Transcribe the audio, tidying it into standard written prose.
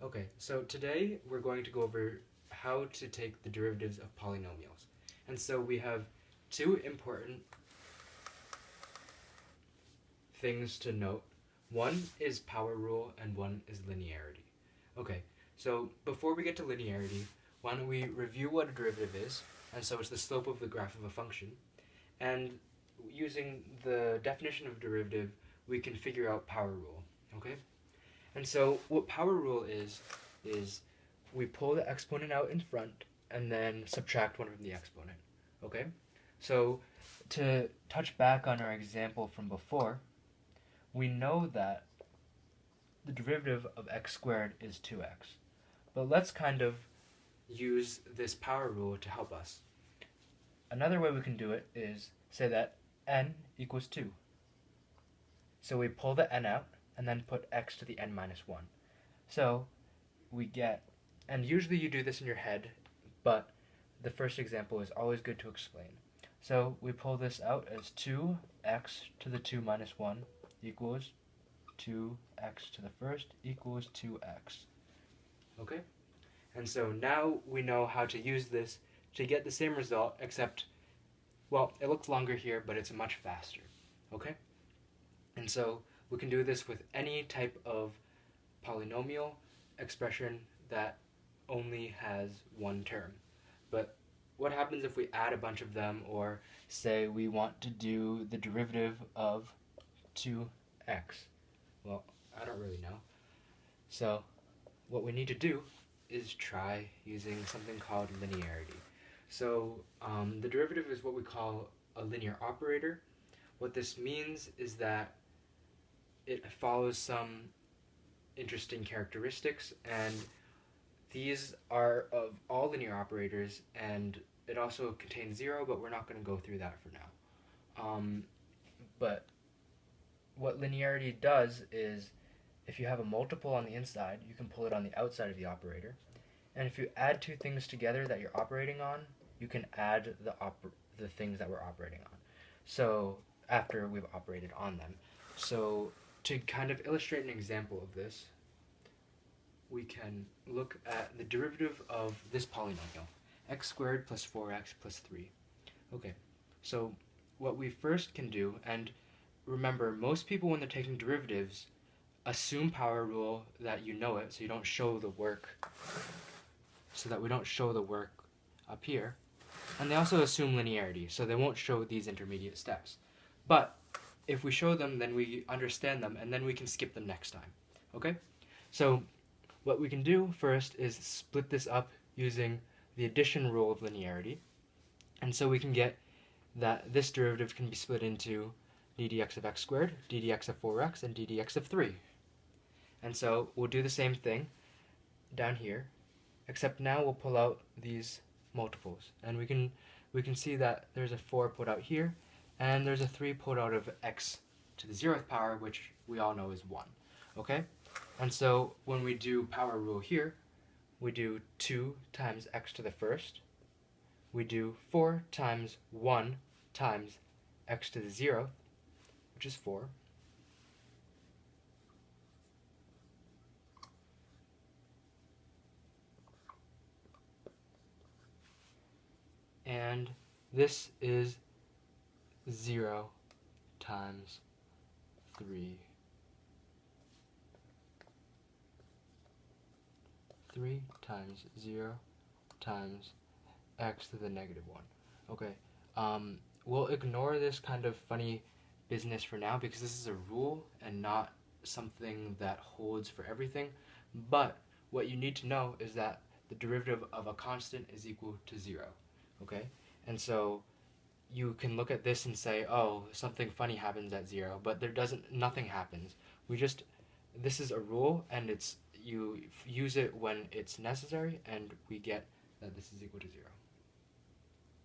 Okay, so today we're going to go over how to take the derivatives of polynomials. And so we have two important things to note. One is power rule and one is linearity. Okay, so before we get to linearity, why don't we review what a derivative is? And so it's the slope of the graph of a function. And using the definition of derivative, we can figure out power rule. Okay? And so what power rule is we pull the exponent out in front and then subtract one from the exponent. Okay? So to touch back on our example from before, we know that the derivative of x squared is 2x. But let's kind of use this power rule to help us. Another way we can do it is say that n equals 2. So we pull the n out and then put x to the n minus 1. So we get, and usually you do this in your head, but the first example is always good to explain. So we pull this out as 2x to the 2 minus 1 equals 2x to the first equals 2x. Okay? And so now we know how to use this to get the same result, except, well, it looks longer here, but it's much faster. Okay? And so we can do this with any type of polynomial expression that only has one term. But what happens if we add a bunch of them, or say we want to do the derivative of 2x? Well, I don't really know. So what we need to do is try using something called linearity. So the derivative is what we call a linear operator. What this means is that it follows some interesting characteristics, and these are of all linear operators, and it also contains 0, but we're not going to go through that for now. But what linearity does is, if you have a multiple on the inside, you can pull it on the outside of the operator. And if you add two things together that you're operating on, you can add the things that we're operating on. So after we've operated on them. So to kind of illustrate an example of this, we can look at the derivative of this polynomial, x squared plus 4x plus 3. Okay, so what we first can do, and remember, most people when they're taking derivatives assume power rule that you know it, so you don't show the work, so that we don't show the work up here. And they also assume linearity, so they won't show these intermediate steps. But if we show them, then we understand them, and then we can skip them next time. Okay? So what we can do first is split this up using the addition rule of linearity. And so we can get that this derivative can be split into ddx of x squared, ddx of 4x, and ddx of 3. And so we'll do the same thing down here, except now we'll pull out these multiples. And we can see that there's a 4 put out here, and there's a 3 put out of x to the 0th power, which we all know is 1. Okay? And so when we do power rule here, we do 2 times x to the first. We do 4 times 1 times x to the 0th, which is 4. And this is 0 times 3. 3 times 0 times x to the negative 1. Okay, we'll ignore this kind of funny business for now because this is a rule and not something that holds for everything. But what you need to know is that the derivative of a constant is equal to 0. Okay, and so you can look at this and say, oh, something funny happens at 0, but nothing happens. This is a rule, and you use it when it's necessary, and we get that this is equal to 0.